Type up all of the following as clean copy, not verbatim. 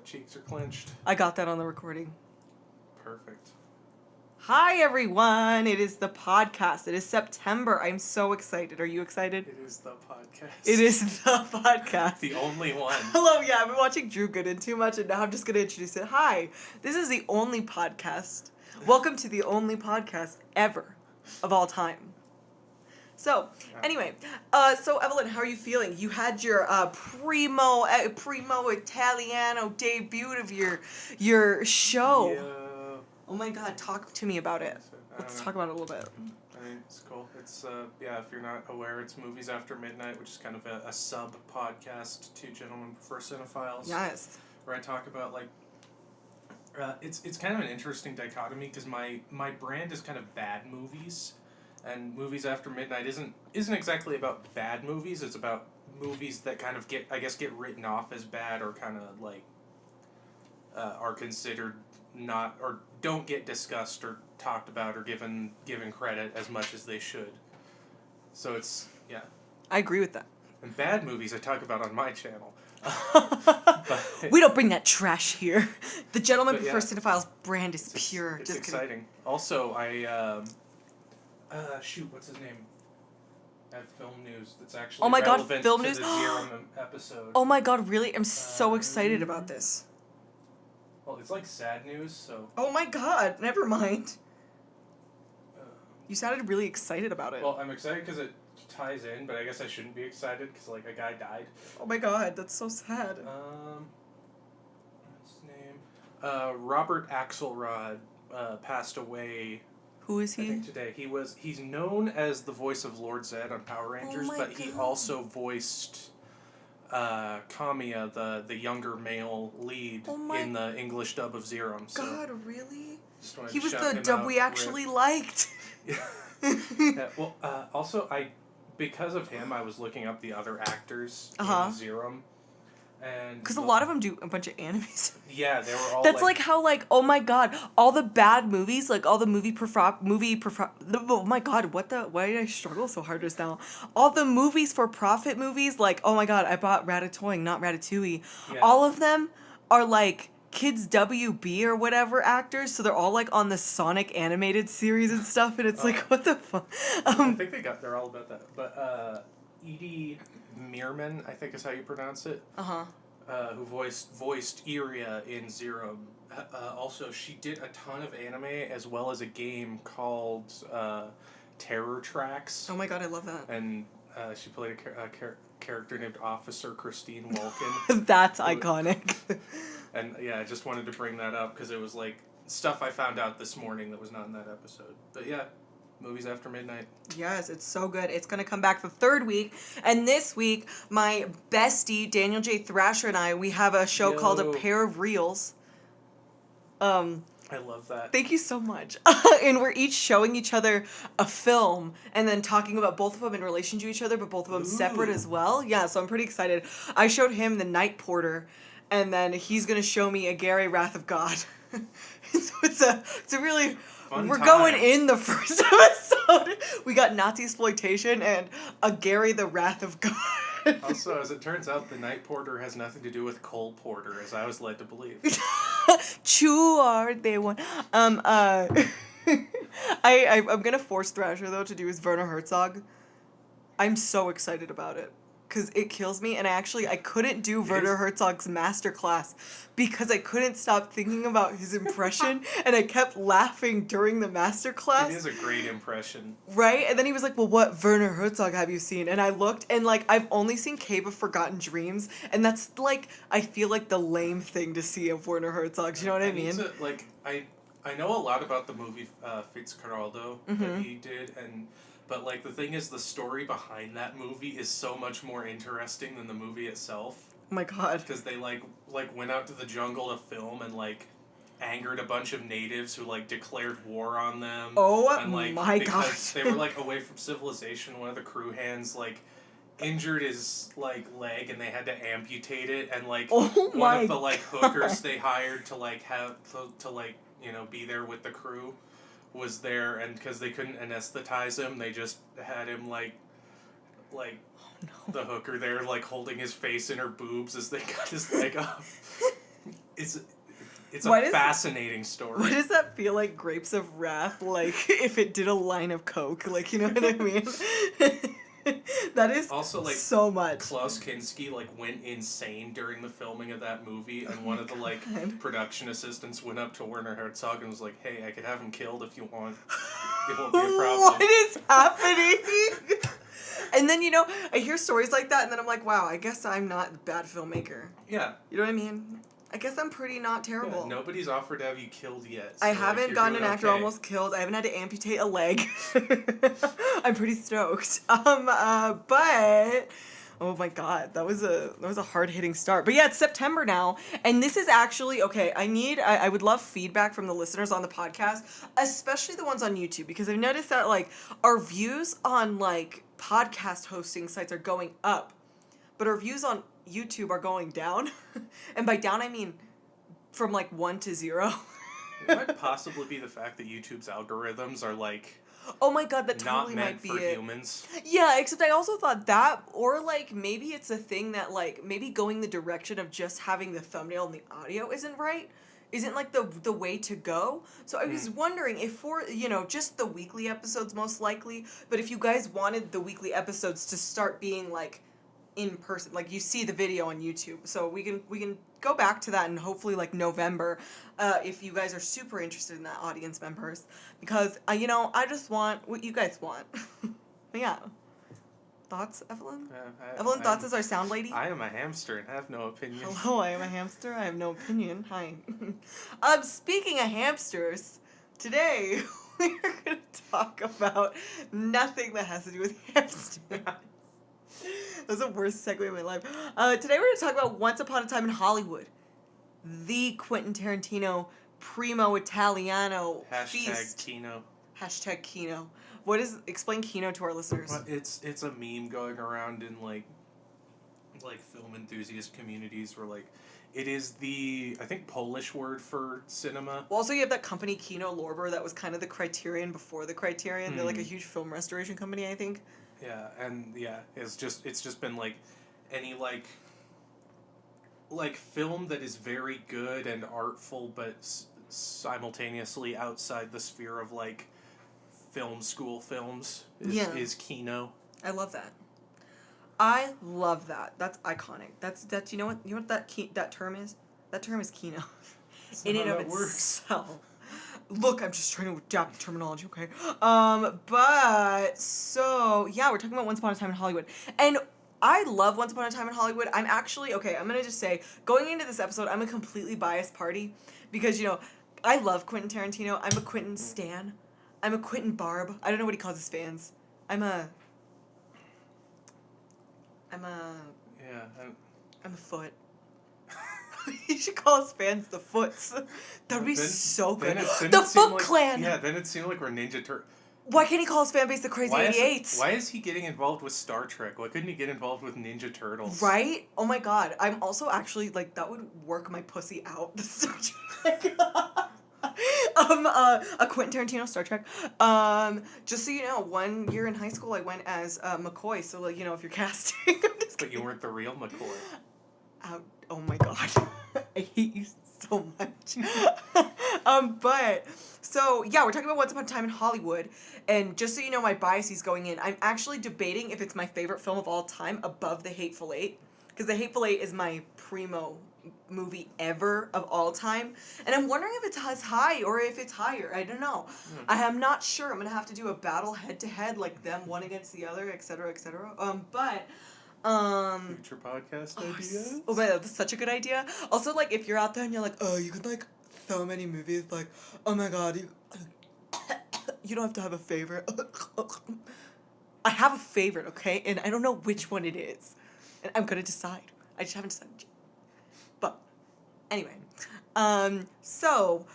butt cheeks are clenched. I got that on the recording. Perfect. Hi, everyone. It is the podcast. It is September. I'm so excited. Are you excited? It is the podcast. It is the podcast. The only one. Hello, yeah, I've been watching Drew Gooden too much, and now I'm just going to introduce it. Hi, this is the only podcast. Welcome to the only podcast ever of all time. So, anyway, so Evelyn, how are you feeling? You had your primo Italiano debut of your show. Yeah. Oh my God, talk to me about it. Let's talk about it a little bit. I mean, it's cool. It's, if you're not aware, it's Movies After Midnight, which is kind of a sub-podcast to Gentlemen Prefer Cinephiles. Yes. Where I talk about, like, it's kind of an interesting dichotomy, because my brand is kind of bad movies, and Movies After Midnight isn't exactly about bad movies, it's about movies that kind of get written off as bad, or kind of, like, are considered not, or don't get discussed or talked about or given credit as much as they should. So it's, yeah. I agree with that. And bad movies I talk about on my channel. We don't bring that trash here. The Gentlemen Prefer yeah. Cinephiles brand is pure. It's just exciting. Kidding. Also, what's his name? I have film news that's actually relevant film to news? the Zerum episode. Oh my God, really? I'm so excited about this. Well, it's like sad news, so... Oh my God, never mind. You sounded really excited about it. Well, I'm excited because it ties in, but I guess I shouldn't be excited because, like, a guy died. Oh my God, that's so sad. What's his name? Robert Axelrod passed away. Who is he? I think today. He's known as the voice of Lord Zed on Power Rangers, but he also voiced Kamiya, the younger male lead in the English dub of Zerum. So God, really? He was the dub we actually liked. Yeah, well, also, because of him, I was looking up the other actors in Zerum. Because a lot of them do a bunch of animes. Yeah, they were all That's like how, like, oh my God, all the bad movies, like all the oh my God, why did I struggle so hard just now? All the movies for profit movies, like, oh my God, I bought Ratatouille, not Ratatouille. Yeah. All of them are like Kids WB or whatever actors, so they're all like on the Sonic animated series and stuff, and it's like, what the fuck? I think they're all about that. But Edie Meerman, I think is how you pronounce it. Who voiced Iria in Zerum. Also, she did a ton of anime as well as a game called Terror Tracks. Oh my God, I love that. And she played a character named Officer Christine Walken. That's iconic. And yeah, I just wanted to bring that up because it was like stuff I found out this morning that was not in that episode. But yeah, Movies After Midnight. Yes, it's so good. It's going to come back the third week. And this week, my bestie, Daniel J. Thrasher, and I, we have a show called A Pair of Reels. I love that. Thank you so much. And we're each showing each other a film and then talking about both of them in relation to each other, but both of them separate as well. Yeah, so I'm pretty excited. I showed him The Night Porter, and then he's going to show me A Gary Wrath of God. So it's a really... We're going in the first episode. We got Nazi exploitation and A Gary the Wrath of God. Also, as it turns out, The Night Porter has nothing to do with Cole Porter, as I was led to believe. True are they one. I'm gonna force Thrasher though to do his Werner Herzog. I'm so excited about it. Because it kills me, and I couldn't do Werner Herzog's masterclass because I couldn't stop thinking about his impression, and I kept laughing during the masterclass. It is a great impression. Right? And then he was like, well, what Werner Herzog have you seen? And I looked, and, like, I've only seen Cave of Forgotten Dreams, and that's, like, I feel like the lame thing to see of Werner Herzog. Do you know what I mean? I know a lot about the movie Fitzcarraldo that he did, but, like, the thing is, the story behind that movie is so much more interesting than the movie itself. Oh my God. Because they, like went out to the jungle to film and, like, angered a bunch of natives who, like, declared war on them. Oh and, like, my God. Because they were, like, away from civilization. One of the crew hands, like, injured his, like, leg and they had to amputate it. And, like, one of the, like, hookers they hired to, like, be there with the crew was there, and because they couldn't anesthetize him, they just had him, the hooker there, like, holding his face in her boobs as they cut his leg off. it's a fascinating story. What does that feel like, Grapes of Wrath? Like, if it did a line of coke, like, you know what I mean? That is also, like, so much. Klaus Kinski, like, went insane during the filming of that movie, and one of the, like, production assistants went up to Werner Herzog and was like, hey, I could have him killed if you want. It won't be a problem. What is happening? And then, you know, I hear stories like that, and then I'm like, wow, I guess I'm not a bad filmmaker. Yeah. You know what I mean? I guess I'm pretty not terrible. Yeah, nobody's offered to have you killed yet. So I haven't gotten an actor okay. almost killed. I haven't had to amputate a leg. I'm pretty stoked. But oh my god, that was a hard hitting start. But yeah, it's September now, and this is actually okay. I would love feedback from the listeners on the podcast, especially the ones on YouTube, because I've noticed that like our views on like podcast hosting sites are going up, but our views on YouTube are going down. And by down I mean from like 1 to 0. It might possibly be the fact that YouTube's algorithms are like oh my god, that not totally meant might be for it. humans. Yeah, except I also thought that, or like maybe it's a thing that like maybe going the direction of just having the thumbnail and the audio isn't right. Isn't like the way to go. So I was wondering if for, you know, just the weekly episodes most likely, but if you guys wanted the weekly episodes to start being like in person, like you see the video on YouTube. So we can go back to that, and hopefully like November, if you guys are super interested in that, audience members, because you know, I just want what you guys want. Yeah. Thoughts, Evelyn? Evelyn, thoughts as our sound lady? I am a hamster and have no opinion. Hello, I am a hamster. I have no opinion. Hi. Speaking of hamsters, today we are going to talk about nothing that has to do with hamsters. That was the worst segue of my life. Today we're going to talk about Once Upon a Time in Hollywood. The Quentin Tarantino Primo Italiano feast. Kino. Hashtag Kino. Explain Kino to our listeners. Well, it's a meme going around in like film enthusiast communities where like it is the, I think, Polish word for cinema. Well, also you have that company Kino Lorber that was kind of the Criterion before the Criterion. They're like a huge film restoration company, I think. Yeah, and yeah, it's just been like any like film that is very good and artful but simultaneously outside the sphere of like film school films is Kino. I love that. I love that. That's iconic. That's you know what that term is? That term is Kino. In and of itself. Look, I'm just trying to adapt the terminology, okay? But so yeah, we're talking about Once Upon a Time in Hollywood. And I love Once Upon a Time in Hollywood. I'm actually, okay, I'm gonna just say, going into this episode, I'm a completely biased party because, you know, I love Quentin Tarantino. I'm a Quentin stan. I'm a Quentin Barb. I don't know what he calls his fans. I'm a foot. He should call his fans the Foots. That would be so good. The Foot Clan! Yeah, then it seemed like we're Ninja Turtles. Why can't he call his fan base the Crazy 88s? Why is he getting involved with Star Trek? Why couldn't he get involved with Ninja Turtles? Right? Oh my god. I'm also actually, like, that would work my pussy out, the Star Trek. A Quentin Tarantino Star Trek. Just so you know, 1 year in high school I went as McCoy, so like, you know, if you're casting, I'm just But you weren't the real McCoy. Oh my god. I hate you so much. But so yeah, we're talking about Once Upon a Time in Hollywood, and just so you know my biases going in, I'm actually debating if it's my favorite film of all time above The Hateful Eight, because The Hateful Eight is my primo movie ever of all time, and I'm wondering if it's as high or if it's higher. I don't know. I am not sure. I'm gonna have to do a battle head to head, like them one against the other, etc., etc. Future podcast ideas? Oh man, that's such a good idea. Also, like, if you're out there and you're like, oh, you could like so many movies, like, oh my god, you don't have to have a favorite. I have a favorite, okay? And I don't know which one it is. And I'm gonna decide. I just haven't decided yet. But anyway, so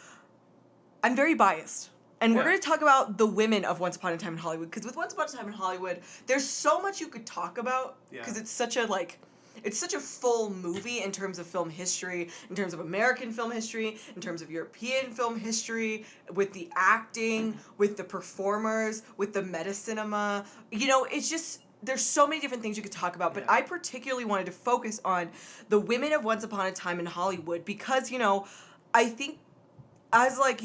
I'm very biased. And we're going to talk about the women of Once Upon a Time in Hollywood. Because with Once Upon a Time in Hollywood, there's so much you could talk about. Because it's such a full movie in terms of film history, in terms of American film history, in terms of European film history, with the acting, with the performers, with the meta cinema. You know, it's just there's so many different things you could talk about, but Yeah. I particularly wanted to focus on the women of Once Upon a Time in Hollywood because, I think as like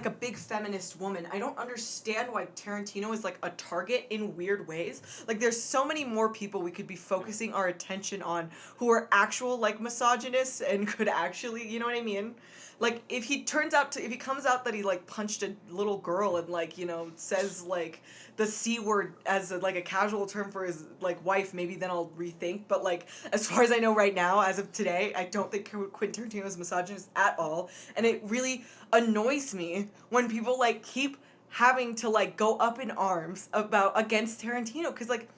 a big feminist woman, I don't understand why Tarantino is like a target in weird ways. Like there's so many more people we could be focusing our attention on who are actual like misogynists and could actually, you know what I mean? Like if he comes out that he like punched a little girl and like, says like the C word as like a casual term for his like wife, maybe then I'll rethink. But like as far as I know right now, as of today, I don't think Quentin Tarantino is misogynist at all. And it really annoys me when people like keep having to like go up in arms against Tarantino because like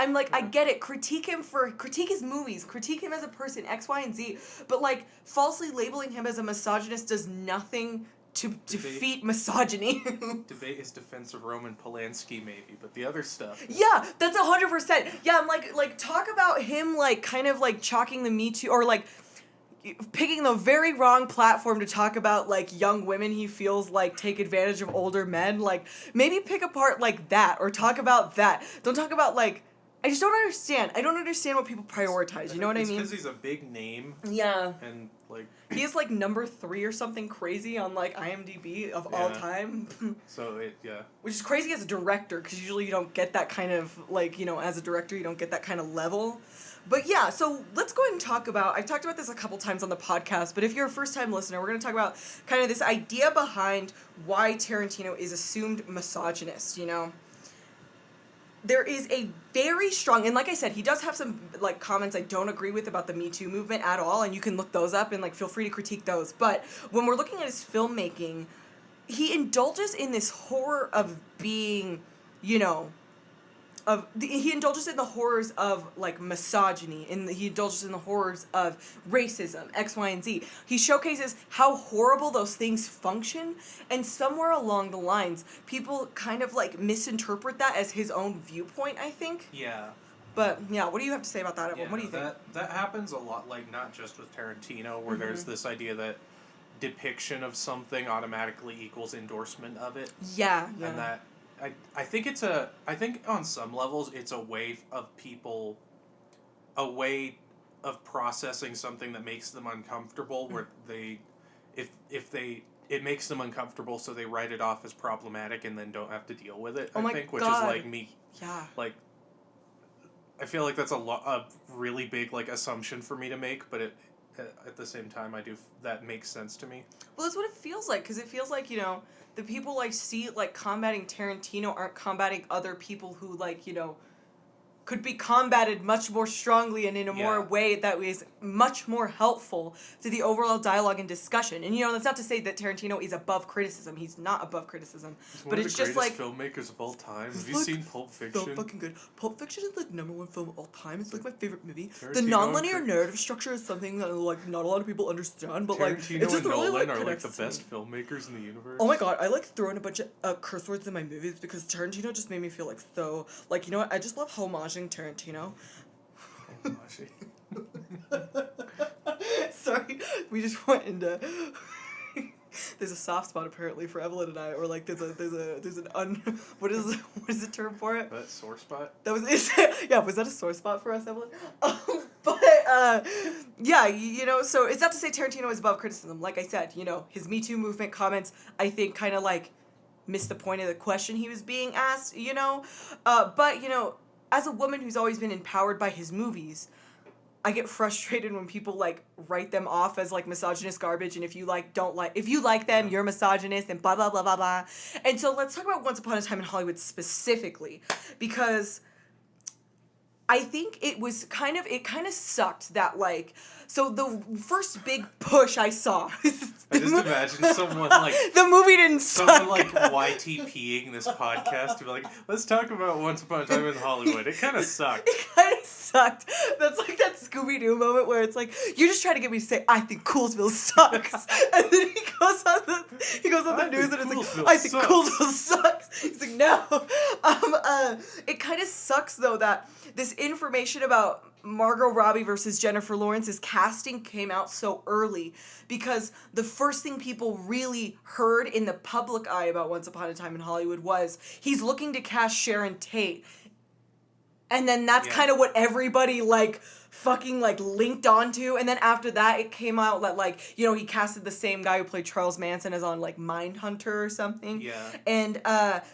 I'm like, I get it. Critique his movies, critique him as a person, X, Y, and Z. But like, falsely labeling him as a misogynist does nothing to defeat misogyny. Debate his defense of Roman Polanski, maybe, but the other stuff. Yeah, that's 100%. Yeah, I'm like talk about him like kind of like chalking the Me Too or like picking the very wrong platform to talk about like young women he feels like take advantage of older men. Like maybe pick apart like that or talk about that. Don't talk about like. I just don't understand. I don't understand what people prioritize. You know what I mean? It's because he's a big name. Yeah. And, like... He is, like, number 3 or something crazy on, like, IMDb of all time. So, Which is crazy as a director, because usually you don't get that kind of, like, as a director, you don't get that kind of level. But, yeah, so let's go ahead and talk about... I've talked about this a couple times on the podcast, but if you're a first-time listener, we're going to talk about kind of this idea behind why Tarantino is assumed misogynist, There is a very strong, and like I said, he does have some like comments I don't agree with about the Me Too movement at all, and you can look those up and like feel free to critique those. But when we're looking at his filmmaking, he indulges in this horror of being, he indulges in the horrors of like misogyny, and he indulges in the horrors of racism, X, Y, and Z. He showcases how horrible those things function, and somewhere along the lines, people kind of like misinterpret that as his own viewpoint, I think. Yeah. But yeah, what do you have to say about that, Evelyn? Yeah, What do you think? That happens a lot, like not just with Tarantino, where there's this idea that depiction of something automatically equals endorsement of it. Yeah. And that I think on some levels it's a way of processing something that makes them uncomfortable, where it makes them uncomfortable, so they write it off as problematic and then don't have to deal with it. Which is like me. Yeah. Like, I feel like that's a really big like assumption for me to make, but at the same time that makes sense to me. Well, that's what it feels like, because it feels like, the people I see, like, combating Tarantino aren't combating other people who, like, could be combated much more strongly and in a more way that is much more helpful to the overall dialogue and discussion. And, that's not to say that Tarantino is above criticism. He's not above criticism. But it's just like... filmmakers of all time. Have you seen Pulp Fiction? So fucking good. Pulp Fiction is like #1 film of all time. It's like my favorite movie. Tarantino the non-linear narrative structure is something that like not a lot of people understand, but like Tarantino it's just and really Nolan like are like the connects to me. best filmmakers in the universe. Oh my god, I like throwing a bunch of curse words in my movies because Tarantino just made me feel like so like I just love homaging Tarantino. Sorry, we just went into. There's a soft spot apparently for Evelyn and I, or like there's what is the term for it? That sore spot. That was yeah. Was that a sore spot for us, Evelyn? But yeah, so it's not to say Tarantino is above criticism. Like I said, his Me Too movement comments I think kind of like missed the point of the question he was being asked. But as a woman who's always been empowered by his movies, I get frustrated when people like write them off as like misogynist garbage, and if you like them, you're misogynist and blah blah blah blah blah. And so let's talk about Once Upon a Time in Hollywood specifically, because I think it kind of sucked that like so the first big push I saw. I just imagine someone like the movie didn't suck. Someone like YTPing this podcast to be like, let's talk about Once Upon a Time in Hollywood. It kind of sucked. It kind of sucked. That's like that Scooby-Doo moment where it's like, you're just trying to get me to say, I think Coolsville sucks. And then he goes on the news and it's like, I think Coolsville sucks. He's like, no. It kind of sucks though that this information about Margot Robbie versus Jennifer Lawrence's casting came out so early, because the first thing people really heard in the public eye about Once Upon a Time in Hollywood was he's looking to cast Sharon Tate. And then that's kind of what everybody, like, fucking, like, linked onto. And then after that, it came out that, like, you know, he casted the same guy who played Charles Manson as on, like, Mindhunter or something. Yeah. And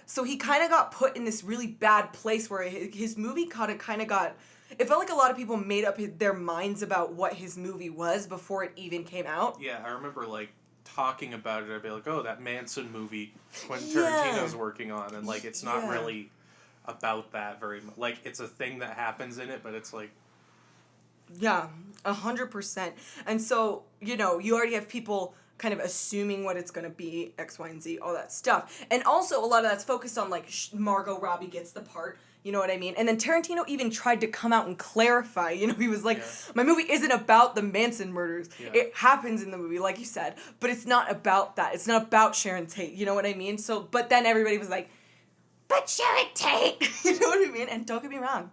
so he kind of got put in this really bad place where his movie kind of got... It felt like a lot of people made up their minds about what his movie was before it even came out. Yeah, I remember, like, talking about it. I'd be like, oh, that Manson movie Quentin Tarantino's working on. And, like, it's not really about that very much. Like, it's a thing that happens in it, but it's like... Yeah, 100%. And so, you know, you already have people kind of assuming what it's going to be, X, Y, and Z, all that stuff. And also, a lot of that's focused on, like, Margot Robbie gets the part, you know what I mean? And then Tarantino even tried to come out and clarify, you know, he was like, my movie isn't about the Manson murders. Yeah. It happens in the movie, like you said, but it's not about that. It's not about Sharon Tate, you know what I mean? So, but then everybody was like, but Sharon Tate! You know what I mean? And don't get me wrong.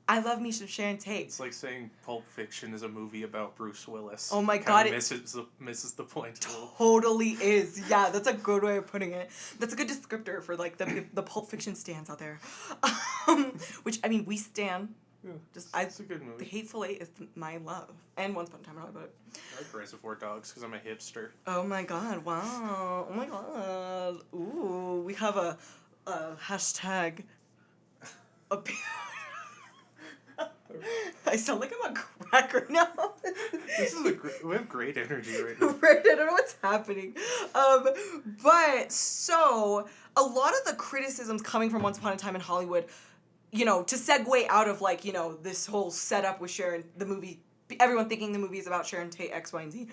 I love me some Sharon Tate. It's like saying Pulp Fiction is a movie about Bruce Willis. Oh my God. It misses the point a little. Totally is. Yeah, that's a good way of putting it. That's a good descriptor for, like, the Pulp Fiction stans out there. Which, I mean, we stan. Yeah, it's a good movie. The Hateful Eight is my love. And Once Upon a Time in Hollywood. I like Reservoir Dogs because I'm a hipster. Oh my God, wow. Oh my God. Ooh, we have a hashtag... I sound like I'm a cracker now. We have great energy right now. Right, I don't know what's happening. But so a lot of the criticisms coming from Once Upon a Time in Hollywood, you know, to segue out of, like, you know, this whole setup with Sharon, the movie, everyone thinking the movie is about Sharon Tate, X, Y, and Z.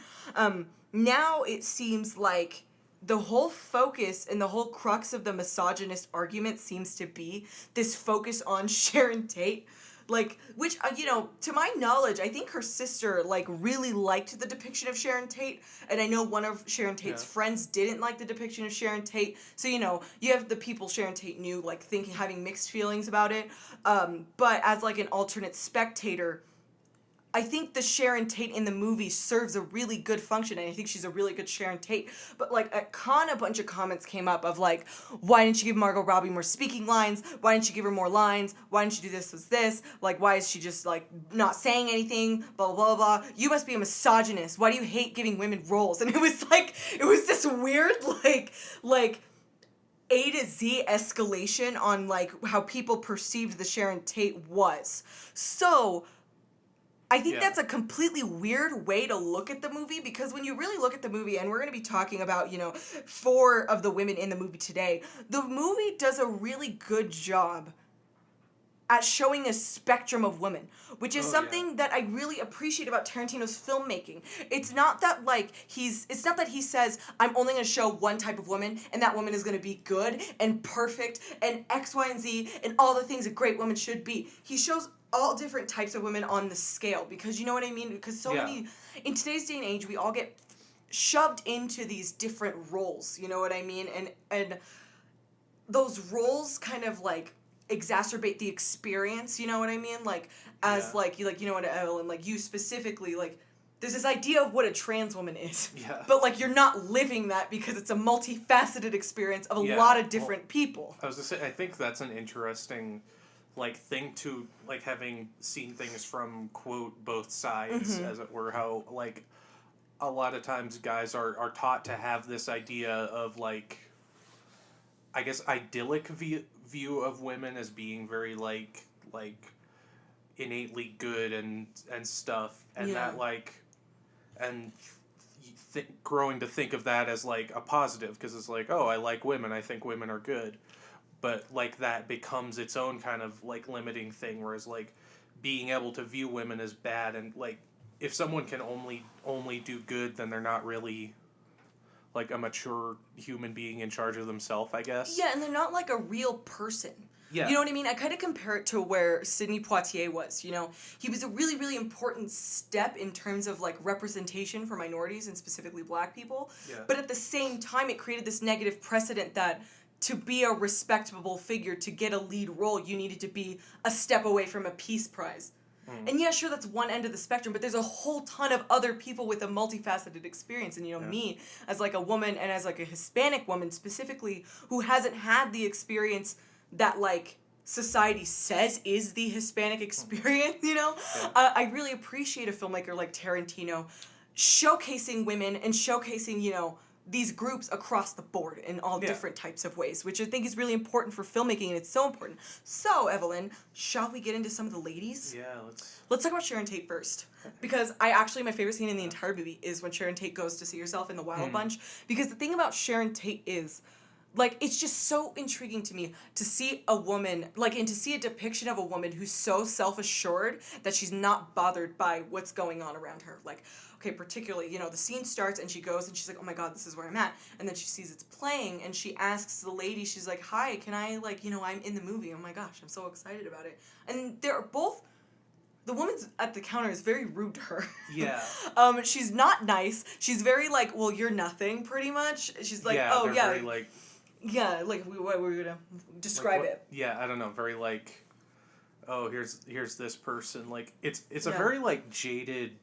Now it seems like the whole focus and the whole crux of the misogynist argument seems to be this focus on Sharon Tate. Like, which, you know, to my knowledge, I think her sister, like, really liked the depiction of Sharon Tate, and I know one of Sharon Tate's friends didn't like the depiction of Sharon Tate, so, you know, you have the people Sharon Tate knew, like, having mixed feelings about it, but as, like, an alternate spectator, I think the Sharon Tate in the movie serves a really good function, and I think she's a really good Sharon Tate. But, like, at Con, a bunch of comments came up of, like, why didn't you give Margot Robbie more speaking lines? Why didn't you give her more lines? Why didn't you do this? Like, why is she just, like, not saying anything? Blah, blah, blah, blah. You must be a misogynist. Why do you hate giving women roles? And it was, like, it was this weird, like, A to Z escalation on, like, how people perceived the Sharon Tate was. So... I think that's a completely weird way to look at the movie, because when you really look at the movie, and we're going to be talking about, you know, 4 of the women in the movie today, the movie does a really good job at showing a spectrum of women, which is something that I really appreciate about Tarantino's filmmaking. It's not that, like, it's not that he says, I'm only going to show one type of woman, and that woman is going to be good and perfect and X, Y, and Z and all the things a great woman should be. He shows all different types of women on the scale, because you know what I mean? Because so many, in today's day and age, we all get shoved into these different roles, you know what I mean? And those roles kind of, like, exacerbate the experience, you know what I mean? Like, as, like, you know what, Evelyn, like, you specifically, like, there's this idea of what a trans woman is. Yeah. But, like, you're not living that because it's a multifaceted experience of a lot of different people. I was gonna say, I think that's an interesting... like, thing to, like, having seen things from, quote, both sides, as it were, how, like, a lot of times guys are taught to have this idea of, like, I guess, idyllic view of women as being very, like, innately good and stuff, and that, like, and growing to think of that as, like, a positive, because it's like, oh, I like women, I think women are good. But, like, that becomes its own kind of, like, limiting thing, whereas, like, being able to view women as bad, and, like, if someone can only do good, then they're not really, like, a mature human being in charge of themselves, I guess. Yeah, and they're not, like, a real person. Yeah. You know what I mean? I kind of compare it to where Sidney Poitier was, you know? He was a really, really important step in terms of, like, representation for minorities, and specifically black people. Yeah. But at the same time, it created this negative precedent that... to be a respectable figure, to get a lead role, you needed to be a step away from a Peace Prize. And yeah, sure, that's one end of the spectrum, but there's a whole ton of other people with a multifaceted experience. And, you know, me, as, like, a woman, and as, like, a Hispanic woman specifically, who hasn't had the experience that, like, society says is the Hispanic experience, you know? Yeah. I really appreciate a filmmaker like Tarantino showcasing women and showcasing, you know, these groups across the board in all different types of ways, which I think is really important for filmmaking, and it's so important. So, Evelyn, shall we get into some of the ladies? Yeah, Let's talk about Sharon Tate first. Because my favorite scene in the entire movie is when Sharon Tate goes to see herself in the Wild Bunch. Because the thing about Sharon Tate is, like, it's just so intriguing to me to see a woman, like, and to see a depiction of a woman who's so self-assured that she's not bothered by what's going on around her. Like, okay, particularly, you know, the scene starts and she goes and she's like, oh my God, this is where I'm at. And then she sees it's playing and she asks the lady, she's like, hi, can I, like, you know, I'm in the movie. Oh my gosh, I'm so excited about it. And they're both... The woman at the counter is very rude to her. Yeah. She's not nice. She's very like, well, you're nothing, pretty much. She's like, oh, yeah. Very, like... Yeah, like, what were we gonna describe like, it? Yeah, I don't know. Very, like, oh, here's this person. Like, it's a very, like, jaded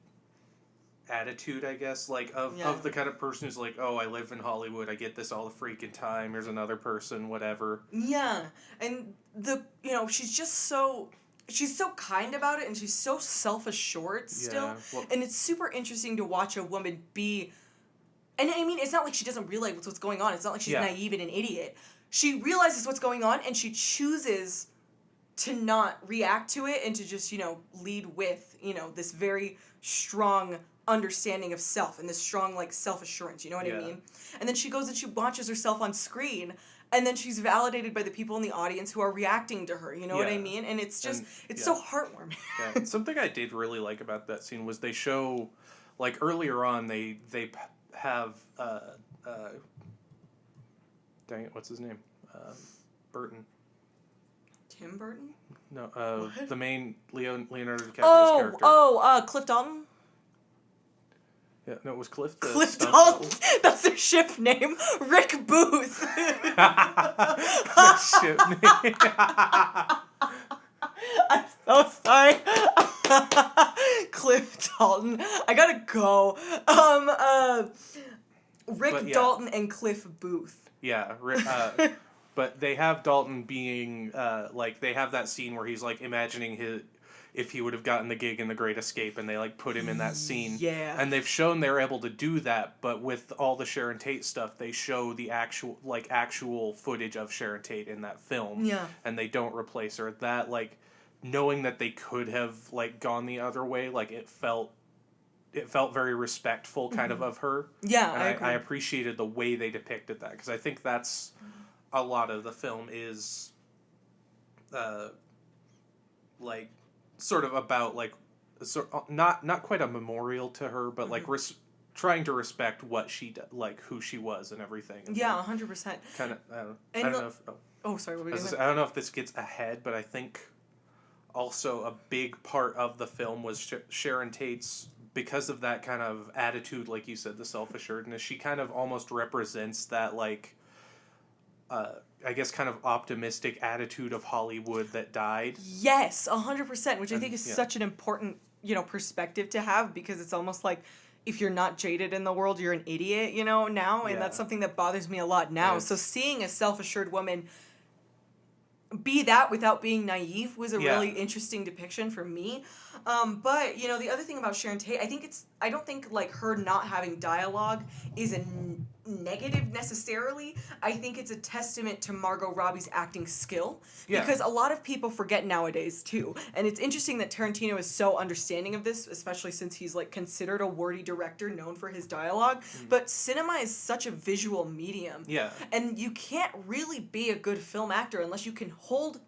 attitude, I guess, like, of the kind of person who's like, oh, I live in Hollywood, I get this all the freaking time, here's another person, whatever. Yeah, and she's just so... She's so kind about it, and she's so self-assured still. Yeah, well, and it's super interesting to watch a woman be... And I mean, it's not like she doesn't realize what's going on. It's not like she's naive and an idiot. She realizes what's going on, and she chooses to not react to it and to just, you know, lead with, you know, this very strong understanding of self and this strong, like, self-assurance. You know what I mean? And then she goes and she watches herself on screen, and then she's validated by the people in the audience who are reacting to her. You know what I mean? And it's just, it's so heartwarming. Yeah. Something I did really like about that scene was they show, like, earlier on, they have, dang it, what's his name? Burton. Tim Burton? No, the main Leonardo DiCaprio's character. Cliff Dalton? Yeah, no, it was Cliff. Cliff Dalton. That's their ship name. Rick Booth. Ship name. I'm so sorry. Cliff Dalton. I gotta go. Rick Dalton and Cliff Booth. Yeah, but they have Dalton being like, they have that scene where he's like imagining if he would have gotten the gig in The Great Escape, and they like put him in that scene. Yeah. And they've shown they're able to do that, but with all the Sharon Tate stuff, they show the actual footage of Sharon Tate in that film. Yeah. And they don't replace her. That, like, knowing that they could have, like, gone the other way, like, it felt very respectful kind of her. Yeah, and I agree. I appreciated the way they depicted that, because I think that's a lot of the film is like sort of about, like, not quite a memorial to her, but like trying to respect what she did, like who she was and everything. And yeah, 100%. Kind of, I don't know if. Oh, sorry. What were you gonna say? I don't know if this gets ahead, but I think also a big part of the film was Sharon Tate's, because of that kind of attitude, like you said, the self-assuredness. She kind of almost represents that, like, I guess, kind of optimistic attitude of Hollywood that died. Yes, 100%, which I think is such an important, you know, perspective to have, because it's almost like, if you're not jaded in the world, you're an idiot, you know, now, and that's something that bothers me a lot now. So seeing a self-assured woman be that without being naive was a really interesting depiction for me. But, you know, the other thing about Sharon Tate, I don't think, like, her not having dialogue is a negative necessarily. I think it's a testament to Margot Robbie's acting skill. Yeah. Because a lot of people forget nowadays, too. And it's interesting that Tarantino is so understanding of this, especially since he's, like, considered a wordy director known for his dialogue. But cinema is such a visual medium. Yeah. And you can't really be a good film actor unless you can hold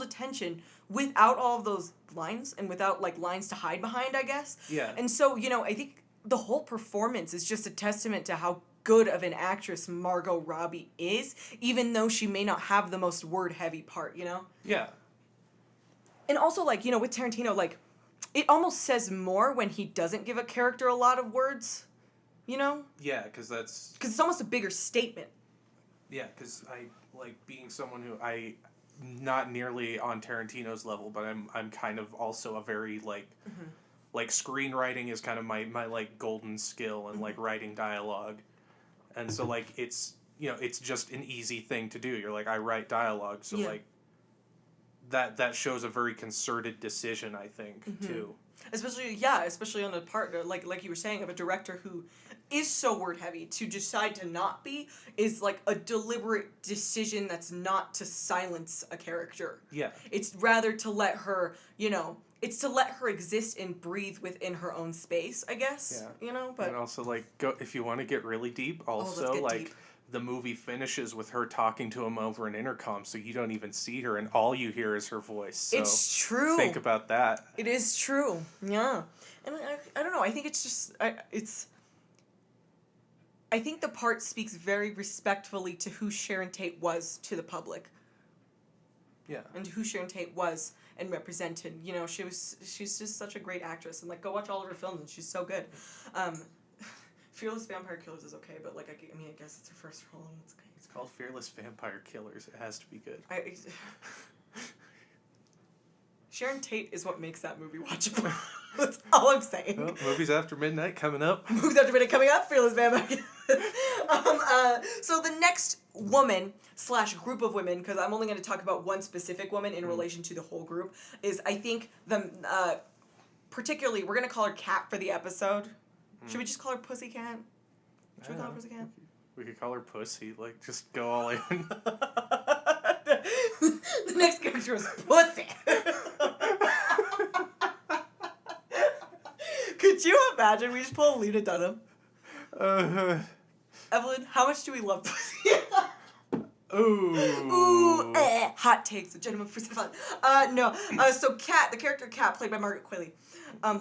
attention without all of those lines and without, like, lines to hide behind, I guess. Yeah. And so, you know, I think the whole performance is just a testament to how good of an actress Margot Robbie is, even though she may not have the most word-heavy part, you know? Yeah. And also, like, you know, with Tarantino, like, it almost says more when he doesn't give a character a lot of words, you know? Yeah, because it's almost a bigger statement. Yeah, because I, like, being someone who not nearly on Tarantino's level, but I'm kind of also a very, like, like, screenwriting is kind of my like, golden skill, and, like, writing dialogue. And so, like, it's, you know, it's just an easy thing to do. You're like, I write dialogue, so, like, that shows a very concerted decision, I think, too. Especially on the part, like you were saying, of a director who is so word heavy. To decide to not be is like a deliberate decision that's not to silence a character. Yeah. It's rather to let her, it's to let her exist and breathe within her own space, I guess. Yeah. But and also, like, if you want to get really deep, also, let's get like, deep. the movie finishes with her talking to him over an intercom, so you don't even see her, and all you hear is her voice. So it's true. Think about that. It is true. Yeah. And I don't know. I think it's just, I think the part speaks very respectfully to who Sharon Tate was to the public. Yeah. And who Sharon Tate was and represented. She's just such a great actress. And, like, go watch all of her films, and she's so good. Fearless Vampire Killers is okay, but, like, I guess it's her first role, and it's okay. It's called Fearless Vampire Killers. It has to be good. Sharon Tate is what makes that movie watchable. That's all I'm saying. Well, Movies After Midnight coming up. Movies After Midnight coming up. Fearless Vampire Killers. So the next woman / group of women, because I'm only going to talk about one specific woman in relation to the whole group, is I think particularly, we're going to call her Cat for the episode. Should we just call her Pussycat? Should we call her Pussycat? We could call her Pussy. Like, just go all in. The next character is Pussy. Could you imagine? We just pull Lena Dunham. Evelyn, how much do we love Pussy? Ooh. Hot takes with Gentleman for Fun. No. So Kat, the character Kat, played by Margaret Qualley,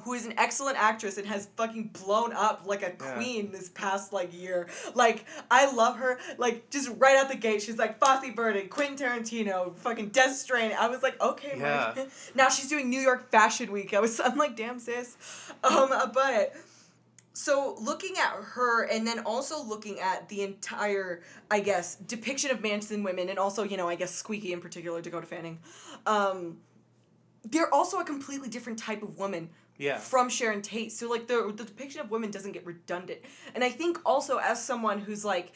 who is an excellent actress and has fucking blown up like a queen this past, like, year. Like, I love her. Like, just right out the gate, she's like Fosse Verdon, Quentin Tarantino, fucking Death Stranding. I was like, okay, Margaret. Now she's doing New York Fashion Week. I'm like, damn, sis. But... So looking at her and then also looking at the entire, I guess, depiction of Manson women and also, I guess Squeaky in particular, Dakota Fanning, they're also a completely different type of woman from Sharon Tate. So, like, the depiction of women doesn't get redundant. And I think also as someone who's, like,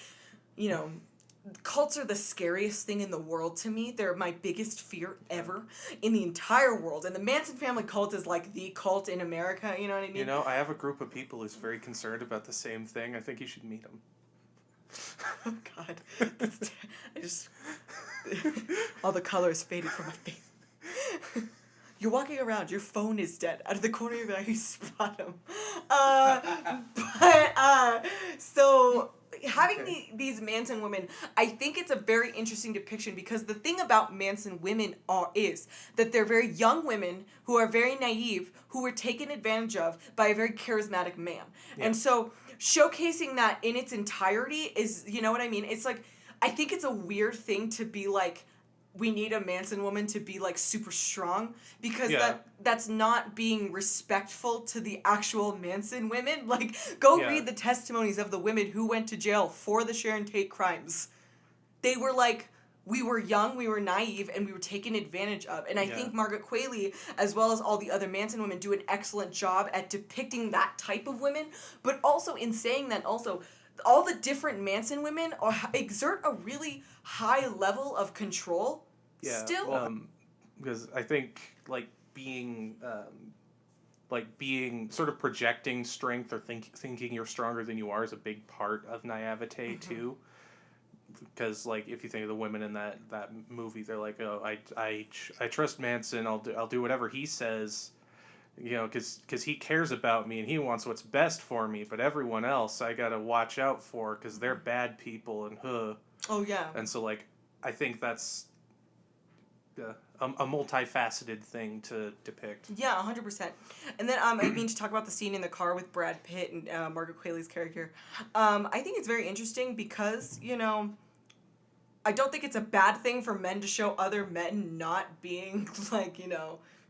cults are the scariest thing in the world to me. They're my biggest fear ever in the entire world. And the Manson family cult is like the cult in America, you know what I mean? I have a group of people who's very concerned about the same thing. I think you should meet them. Oh, God. I just... all the colors faded from my face. You're walking around, your phone is dead. Out of the corner of your eye, you spot him. So... having these Manson women, I think it's a very interesting depiction because the thing about Manson women is that they're very young women who are very naive, who were taken advantage of by a very charismatic man. Yeah. And so showcasing that in its entirety is, you know what I mean? It's like, I think it's a weird thing to be like, we need a Manson woman to be, like, super strong because that's not being respectful to the actual Manson women. Like, go read the testimonies of the women who went to jail for the Sharon Tate crimes. They were like, we were young, we were naive, and we were taken advantage of. And I think Margaret Qualley, as well as all the other Manson women, do an excellent job at depicting that type of women. But also, in saying that, also... all the different Manson women exert a really high level of control. Still, because I think being sort of projecting strength or thinking you're stronger than you are is a big part of naivete too. Because if you think of the women in that movie, they're like, oh, I trust Manson. I'll do whatever he says. Because he cares about me and he wants what's best for me, but everyone else I gotta watch out for because they're bad people and Oh, yeah. And so, I think that's a multifaceted thing to depict. Yeah, 100%. And then, I mean, to talk about the scene in the car with Brad Pitt and Margaret Qualley's character, I think it's very interesting because, I don't think it's a bad thing for men to show other men not being,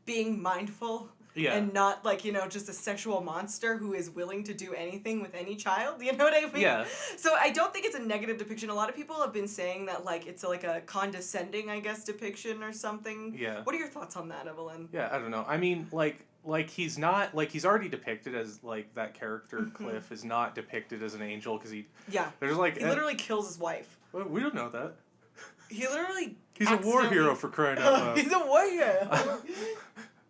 being mindful. Yeah. And not, just a sexual monster who is willing to do anything with any child. You know what I mean? Yeah. So I don't think it's a negative depiction. A lot of people have been saying that, it's a condescending, I guess, depiction or something. Yeah. What are your thoughts on that, Evelyn? Yeah, I don't know. I mean, he's not, he's already depicted as, that character, Cliff, is not depicted as an angel because he... Yeah. There's, he literally kills his wife. Well, we don't know that. He literally. He's a war hero for crying out loud. He's a war hero.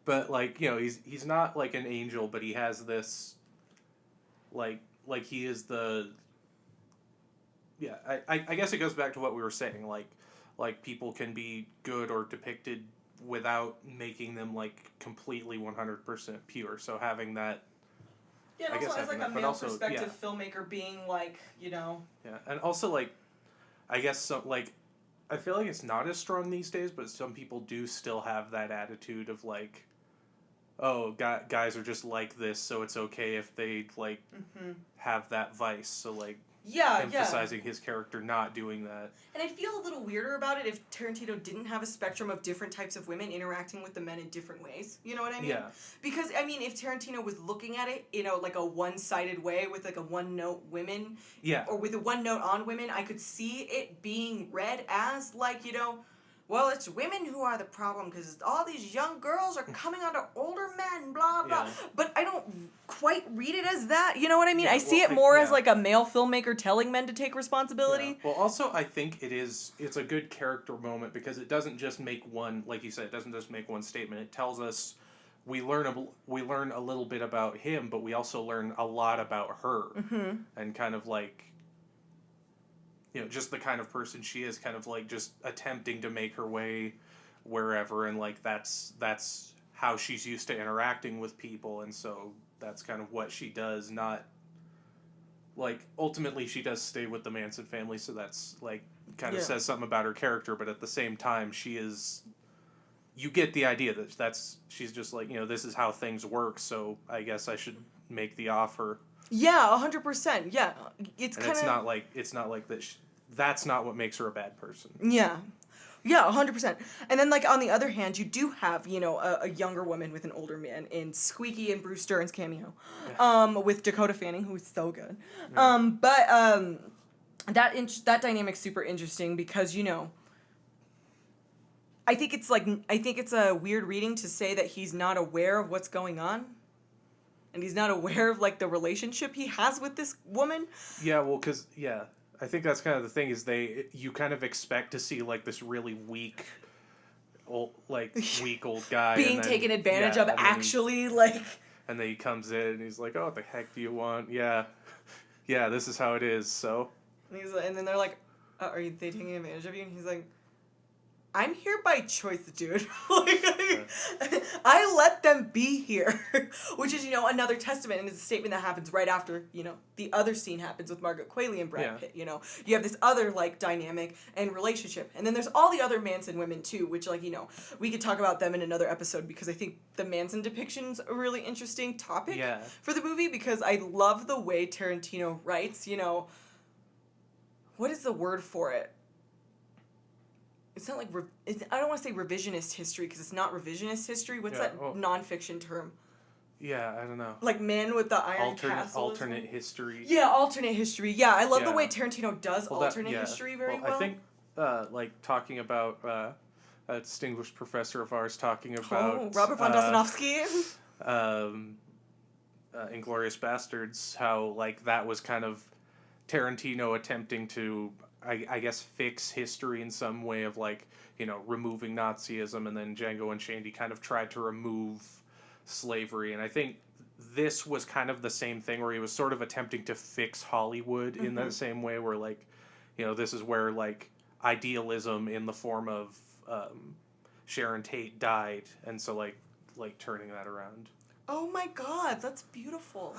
But like, you know, he's not like an angel, but he has this. Like he is the. Yeah, I guess it goes back to what we were saying. Like people can be good or depicted without making them like completely 100% pure. So having that. Yeah, and also as like a male perspective filmmaker being like, you know. Yeah, and also like, I guess so like, I feel like it's not as strong these days, but some people do still have that attitude of like, oh, guys are just like this, so it's okay if they like have that vice. So like. Emphasizing his character not doing that. And I'd feel a little weirder about it if Tarantino didn't have a spectrum of different types of women interacting with the men in different ways. You know what I mean? Yeah. Because, I mean, if Tarantino was looking at it, you know, like a one-sided way with like a one-note women. Yeah. Or with a one-note on women, I could see it being read as like, you know, well, it's women who are the problem because all these young girls are coming onto older men, blah, blah. Yeah. But I don't quite read it as that. You know what I mean? I see it more as like a male filmmaker telling men to take responsibility. Yeah. Well, also, I think it's a good character moment because it doesn't just make one, like you said, it doesn't just make one statement. It tells us we learn a little bit about him, but we also learn a lot about her. Mm-hmm. And kind of like... You know, just the kind of person she is, kind of like just attempting to make her way wherever, and like that's how she's used to interacting with people, and so that's kind of what she does. Not like ultimately she does stay with the Manson family, so that's like kind of says something about her character, but at the same time she is. You get the idea that she's just like, you know, this is how things work, so I guess I should make the offer. Yeah, 100%. Yeah, it's kind of. It's not like that. That's not what makes her a bad person. Yeah, 100%. And then, like on the other hand, you do have, you know, a younger woman with an older man in Squeaky and Bruce Dern's cameo, with Dakota Fanning, who is so good. Yeah. That dynamic's super interesting because, you know. I think it's a weird reading to say that he's not aware of what's going on. And he's not aware of, like, the relationship he has with this woman. Yeah, well, because, I think that's kind of the thing, is you kind of expect to see, like, this really weak old guy. Being taken advantage of, actually, like... And then he comes in, and he's like, oh, what the heck do you want? Yeah, this is how it is, so... And then they're like, are they taking advantage of you? And he's like... I'm here by choice, dude. I let them be here. Which is, you know, another testament, and it's a statement that happens right after, you know, the other scene happens with Margaret Qualley and Brad Pitt, you know. You have this other, like, dynamic and relationship. And then there's all the other Manson women, too, which, like, you know, we could talk about them in another episode because I think the Manson depiction's a really interesting topic for the movie because I love the way Tarantino writes, you know, what is the word for it? It's not like, I don't want to say revisionist history, because it's not revisionist history. What's that nonfiction term? Yeah, I don't know. Like Man with the Iron Castle? Alternate history. Yeah, alternate history. Yeah, I love the way Tarantino does alternate history very well. I think, like, talking about a distinguished professor of ours talking about... Robert von Dostoevsky? Inglourious Bastards, how, like, that was kind of Tarantino attempting to... I guess fix history in some way of, like, you know, removing Nazism, and then Django Unchained kind of tried to remove slavery, and I think this was kind of the same thing where he was sort of attempting to fix Hollywood in the same way where, like, you know, this is where, like, idealism in the form of Sharon Tate died, and so, like turning that around. Oh my god, that's beautiful.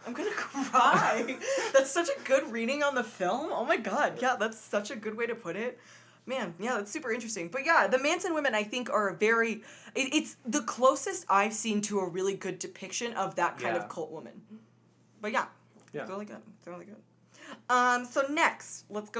I'm gonna cry. That's such a good reading on the film. Oh my god, yeah, that's such a good way to put it. Man, yeah, that's super interesting. But yeah, the Manson women, I think, are very... It's the closest I've seen to a really good depiction of that kind of cult woman. But yeah, it's really good. It's really good. So next, let's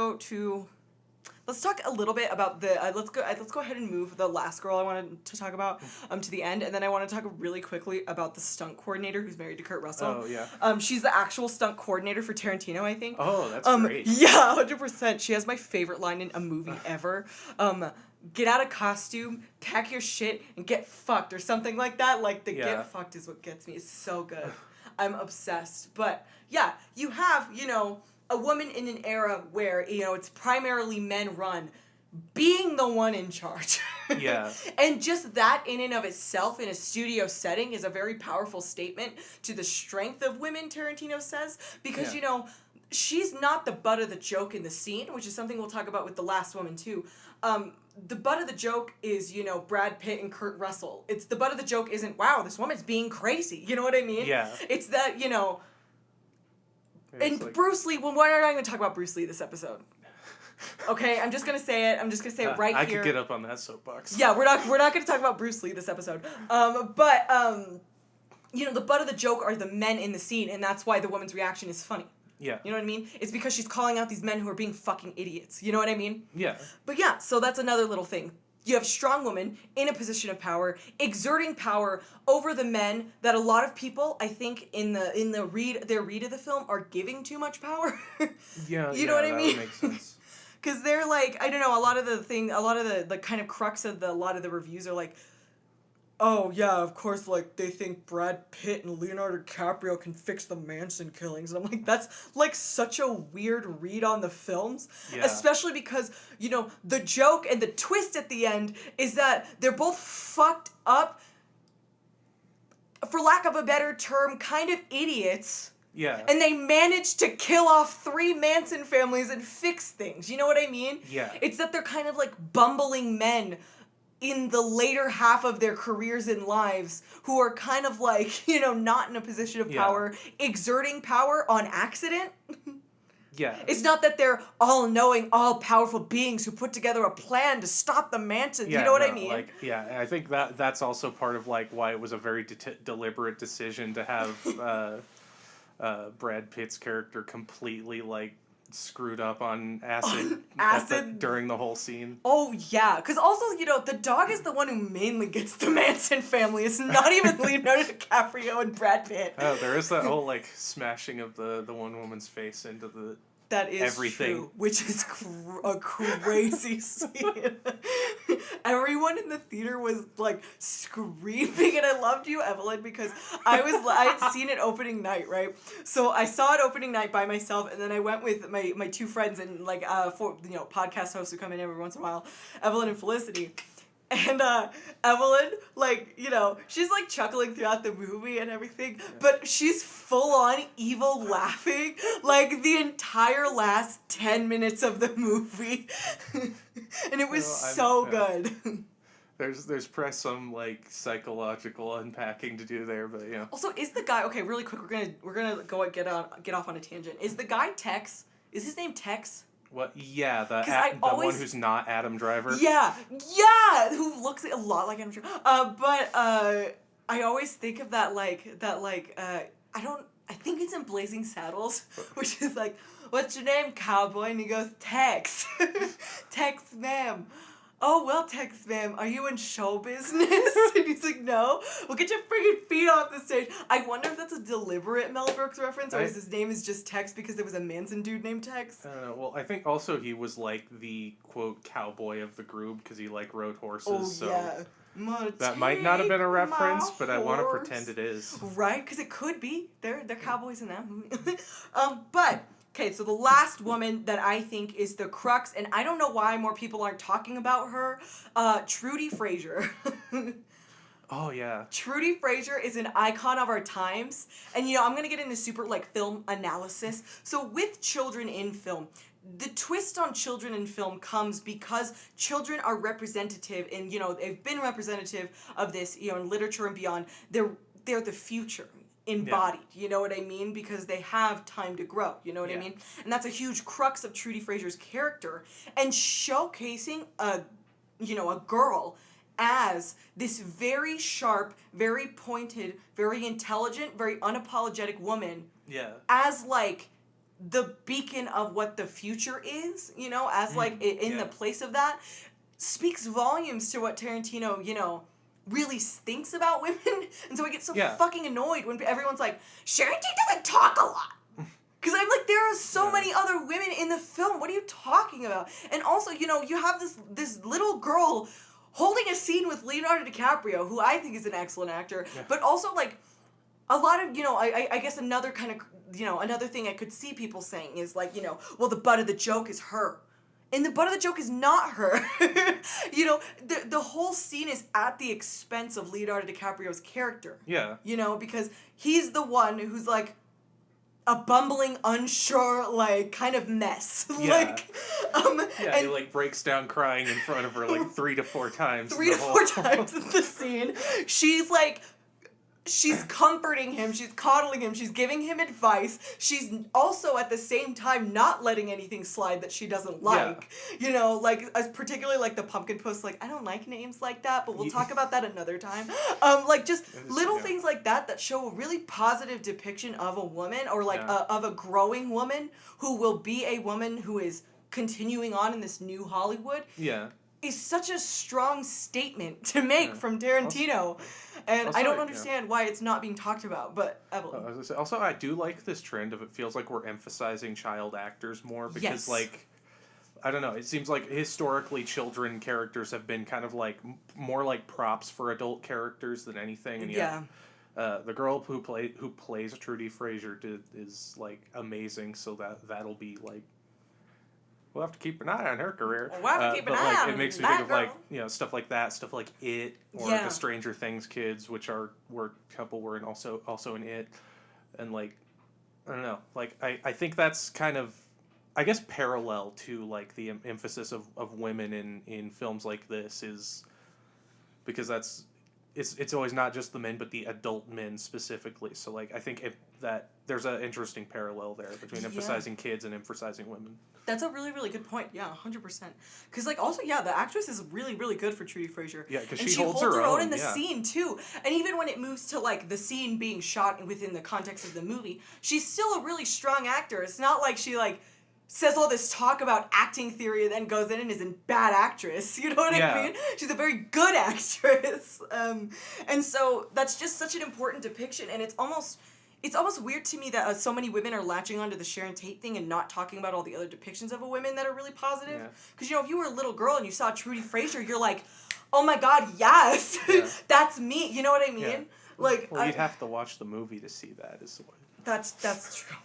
talk a little bit about the... let's go ahead and move the last girl I wanted to talk about to the end, and then I want to talk really quickly about the stunt coordinator who's married to Kurt Russell. Oh, yeah. She's the actual stunt coordinator for Tarantino, I think. Oh, that's great. Yeah, 100%. She has my favorite line in a movie ever. Get out of costume, pack your shit, and get fucked, or something like that. Like, the get fucked is what gets me. It's so good. I'm obsessed. But, yeah, you have, you know... a woman in an era where, you know, it's primarily men run, being the one in charge. Yeah. And just that in and of itself in a studio setting is a very powerful statement to the strength of women, Tarantino says, because, she's not the butt of the joke in the scene, which is something we'll talk about with The Last Woman, too. The butt of the joke is, Brad Pitt and Kurt Russell. It's the butt of the joke isn't, wow, this woman's being crazy. You know what I mean? Yeah. It's that, and like, Bruce Lee, well, we're not even going to talk about Bruce Lee this episode. Okay, I'm just going to say it. I'm just going to say it right I here. could get up on that soapbox. Yeah, we're not going to talk about Bruce Lee this episode. But the butt of the joke are the men in the scene, and that's why the woman's reaction is funny. Yeah. You know what I mean? It's because she's calling out these men who are being fucking idiots. You know what I mean? Yeah. But yeah, so that's another little thing. You have strong women in a position of power, exerting power over the men that a lot of people, I think, in their read of the film, are giving too much power. Yeah. You know what I mean? That would make sense. Because they're like, I don't know, a lot of the kind of crux of a lot of the reviews are like, oh yeah, of course, like, they think Brad Pitt and Leonardo DiCaprio can fix the Manson killings. And I'm like, that's, like, such a weird read on the films. Yeah. Especially because, the joke and the twist at the end is that they're both fucked up, for lack of a better term, kind of idiots. Yeah. And they managed to kill off 3 Manson families and fix things. You know what I mean? Yeah. It's that they're kind of like bumbling men in the later half of their careers and lives who are kind of like, not in a position of power, exerting power on accident. Yeah. It's not that they're all-knowing, all-powerful beings who put together a plan to stop the Mansons. Yeah, you know what I mean? I think that's also part of, like, why it was a very deliberate decision to have Brad Pitt's character completely, like, screwed up on acid during the whole scene. Oh, yeah. Because also, the dog is the one who mainly gets the Manson family. It's not even Leonardo DiCaprio and Brad Pitt. Oh, there is that whole, like, smashing of the one woman's face into the That is everything. True, which is a crazy scene. Everyone in the theater was like screaming, and I loved you, Evelyn, because I had seen it opening night, right? So I saw it opening night by myself, and then I went with my 2 friends and like podcast hosts who come in every once in a while, Evelyn and Felicity. And Evelyn, like, she's like chuckling throughout the movie and everything, but she's full on evil laughing like the entire last 10 minutes of the movie. And it was good. There's probably some like psychological unpacking to do there, but yeah. Also, is the guy okay? Really quick, we're gonna get off on a tangent. Is the guy Tex? Is his name Tex? What? Yeah, the one who's not Adam Driver. Yeah, who looks a lot like Adam Driver. But I always think of that I think it's in Blazing Saddles, which is like, what's your name, cowboy? And he goes, Tex. Tex, ma'am. Oh, well, Tex, ma'am, are you in show business? And he's like, no. Well, get your freaking feet off the stage. I wonder if that's a deliberate Mel Brooks reference, or is his name is just Tex because there was a Manson dude named Tex? I don't know. Well, I think also he was, like, the, quote, cowboy of the group because he, like, rode horses, yeah. That might not have been a reference, but I want to pretend it is. Right, because it could be. They're cowboys in that movie. But... okay, so the last woman that I think is the crux, and I don't know why more people aren't talking about her, Trudy Frazier. Oh, yeah. Trudy Frazier is an icon of our times, and I'm going to get into super, film analysis. So with children in film, the twist on children in film comes because children are representative, and, they've been representative of this, in literature and beyond. They're the future. Embodied, you know what I mean? Because they have time to grow, you know what I mean? And that's a huge crux of Trudy Frazier's character. And showcasing a girl as this very sharp, very pointed, very intelligent, very unapologetic woman. Yeah. As, like, the beacon of what the future is, as, like, in the place of that, speaks volumes to what Tarantino, really thinks about women, and so I get so fucking annoyed when everyone's like, Sharon Tate doesn't talk a lot. Because I'm like, there are so many other women in the film. What are you talking about? And also, you have this little girl holding a scene with Leonardo DiCaprio, who I think is an excellent actor, but also, like, a lot of, I guess another kind of, another thing I could see people saying is, like, well, the butt of the joke is her. And the butt of the joke is not her. You know, the whole scene is at the expense of Leonardo DiCaprio's character. Yeah. You know, because he's the one who's like a bumbling, unsure, like kind of mess. Yeah. Like, yeah, he like breaks down crying in front of her like 3 to 4 times. 3 to 4 times in the scene. She's like, she's comforting him, she's coddling him, she's giving him advice. She's also at the same time not letting anything slide that she doesn't like. Yeah. You know, like particularly like the pumpkin puss, like I don't like names like that, but we'll talk about that another time. Like just little things like that show a really positive depiction of a woman or like of a growing woman who will be a woman who is continuing on in this new Hollywood. Yeah. Is such a strong statement to make from Tarantino. And I don't understand why it's not being talked about, but Evelyn. Also, I do like this trend of it feels like we're emphasizing child actors more because, like, I don't know, it seems like historically children characters have been kind of like more like props for adult characters than anything. And the girl who plays Trudy Frazier is like amazing, so that'll be like. We'll have to keep an eye on her career. We'll have to keep an eye on it makes me think of like, you know, stuff like that, stuff like It or the Stranger Things kids, which were a couple were also in It, and like, I don't know, like I think that's kind of, I guess parallel to like the emphasis of women in films like this is, because it's always not just the men but the adult men specifically. So like I think that there's an interesting parallel there between emphasizing kids and emphasizing women. That's a really, really good point. Yeah, 100%. Because, like, also, the actress is really, really good for Trudy Frazier. Yeah, because she holds her own in the scene, too. And even when it moves to, like, the scene being shot within the context of the movie, she's still a really strong actor. It's not like she, like, says all this talk about acting theory and then goes in and is a bad actress. You know what I mean? She's a very good actress. And so that's just such an important depiction. And it's almost weird to me that so many women are latching onto the Sharon Tate thing and not talking about all the other depictions of a women that are really positive. Because, you know, if you were a little girl and you saw Trudy Frazier, you're like, oh my God, yes, that's me. You know what I mean? Yeah. Like, well, you'd have to watch the movie to see that. That's true.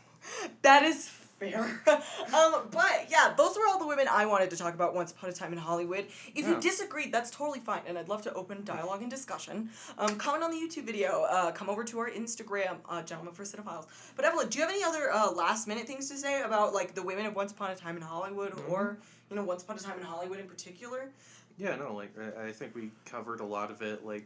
That is fair. But yeah, those were all the women I wanted to talk about Once Upon a Time in Hollywood. If you disagreed, that's totally fine, and I'd love to open dialogue and discussion. Comment on the YouTube video. Come over to our Instagram, Gentlemen for Cinephiles. But Evelyn, do you have any other last minute things to say about like the women of Once Upon a Time in Hollywood, or you know Once Upon a Time in Hollywood in particular? Yeah, no, like I think we covered a lot of it, like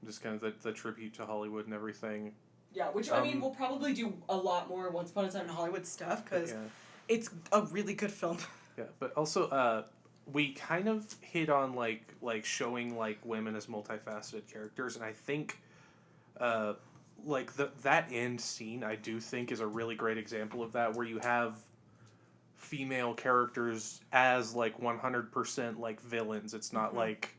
just kind of the tribute to Hollywood and everything. Yeah, which, I mean, we'll probably do a lot more Once Upon a Time in Hollywood stuff, because it's a really good film. Yeah, but also, we kind of hit on, like showing, like, women as multifaceted characters, and I think, like, that end scene, I do think, is a really great example of that, where you have female characters as, like, 100%, like, villains. It's not, like...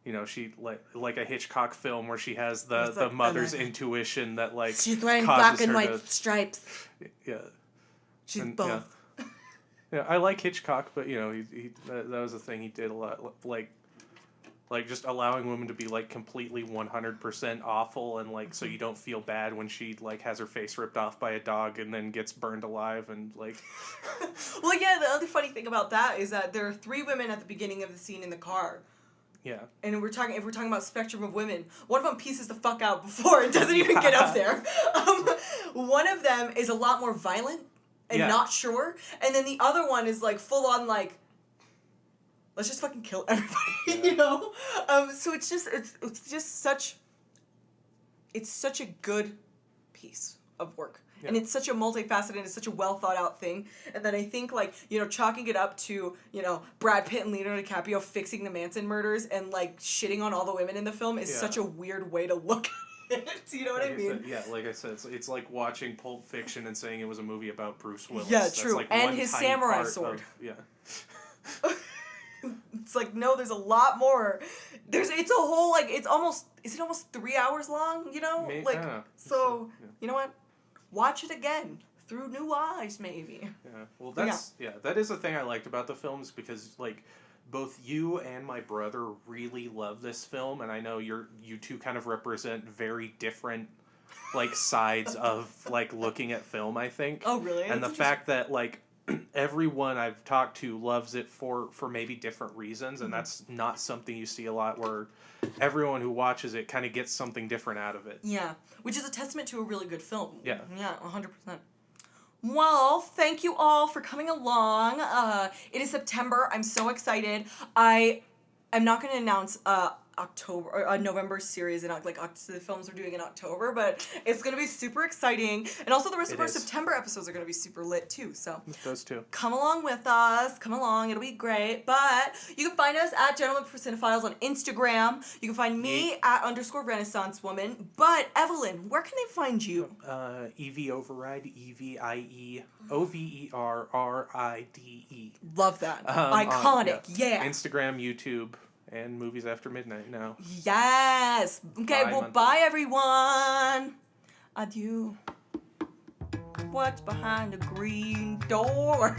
You know, she like a Hitchcock film where she has the mother's intuition that like she's wearing black and white stripes. Yeah, she's both. Yeah, I like Hitchcock, but you know, he that was a thing he did a lot, like just allowing women to be like completely 100% awful and like so you don't feel bad when she like has her face ripped off by a dog and then gets burned alive and like. Well, yeah. The other funny thing about that is that there are 3 women at the beginning of the scene in the car. Yeah. And if we're talking about spectrum of women, one of them pieces the fuck out before it doesn't even get up there. One of them is a lot more violent and not sure, and then the other one is like full on like, let's just fucking kill everybody, you know. So it's just such a good piece of work. Yeah. And it's such a multifaceted and it's such a well thought out thing. And then I think like, you know, chalking it up to, you know, Brad Pitt and Leonardo DiCaprio fixing the Manson murders and like shitting on all the women in the film is such a weird way to look at it. You know what I mean? Like I said, it's like watching Pulp Fiction and saying it was a movie about Bruce Willis. Yeah, That's true. Like and his samurai sword. It's like, no, there's a lot more. It's a whole like, is it almost 3 hours long, you know? Maybe, like, so, you know what? Watch it again through new eyes, maybe. Yeah, well, that is the thing I liked about the films because, like, both you and my brother really love this film, and I know you two kind of represent very different, like, sides of like looking at film. I think. Oh, really? And the fact that like everyone I've talked to loves it for maybe different reasons, and that's not something you see a lot where everyone who watches it kind of gets something different out of it. Yeah, which is a testament to a really good film. Yeah. Yeah, 100%. Well, thank you all for coming along. It is September. I'm so excited. I am not going to announce October or a November series and the films we're doing in October, but it's going to be super exciting. And also the rest of our September episodes are going to be super lit too. So those two. Come along with us. Come along. It'll be great. But you can find us at Gentlemen for Cinephiles on Instagram. You can find me at _Renaissance Woman. But Evelyn, where can they find you? EV Override, EVIE, OVERRRIDE. Love that. Iconic. Yeah. Instagram, YouTube, and Movies After Midnight now. Yes. Okay, bye everyone. Adieu. What's behind the green door?